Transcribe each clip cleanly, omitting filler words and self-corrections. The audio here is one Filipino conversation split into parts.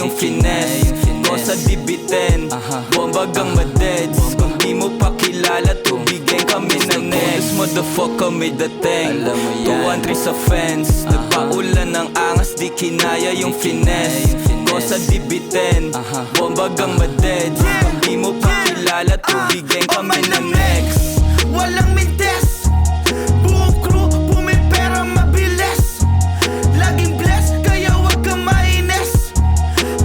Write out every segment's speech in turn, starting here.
yung finesse. Cosa di biten, bombagang madeds. Kung di mo pa kilala, tubigyan kami ng next. Motherfucker may dating 213 sa fence. Nagpaulan ng angas, di kinaya yung finesse. Cosa di biten, bombagang madeds. Kung di mo pa kilala, tubigyan kami ng next. Walang mintes, buong crew, pumipera mabilis. Laging blessed, kaya wag kang mainis.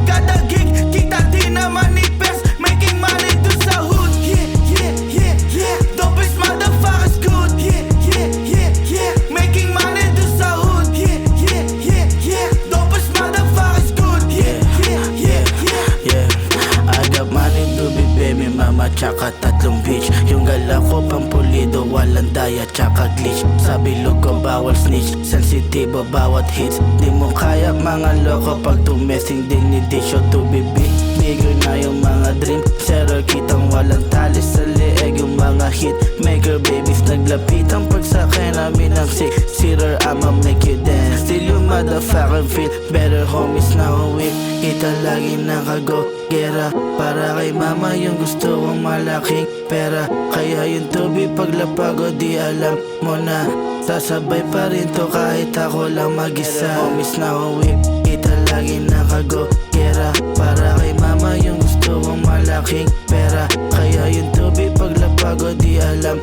Kada gig, kita di na manifest. Making money dun sa hood. Yeah, yeah, yeah, yeah. Dopest motherfuckers good. Yeah, yeah, yeah, yeah. Making money dun sa hood. Yeah, yeah, yeah, yeah. Dopest motherfuckers good. Yeah, yeah, yeah, yeah. Yeah, I got money to be baby mama tsaka tatlong bitch. Yung gala ko pampulido, walang daya tsaka glitch. Sa bilog ko bawal snitch, sensitibo bawat hits. Di mo kaya mga loko pag tumesing din ni Disho to be big. Bigger na yung mga dream, zero kitang walang talis sa leeg yung mga hit maker babies naglapitan pagsakay namin ng sick Seater, I'ma make you dance. Still you motherfucking feel better homies na whip. Kita lagi nakago gera para kay mama yung gusto kong malaking pera. Kaya yung tubi paglapag o di alam mo na sasabay pa rin to kahit ako lang mag-isa. Homies na whip, kita lagi nakago gera para kay mama yung gusto kong malaking pera. Kaya yung tubi paglapag o di alam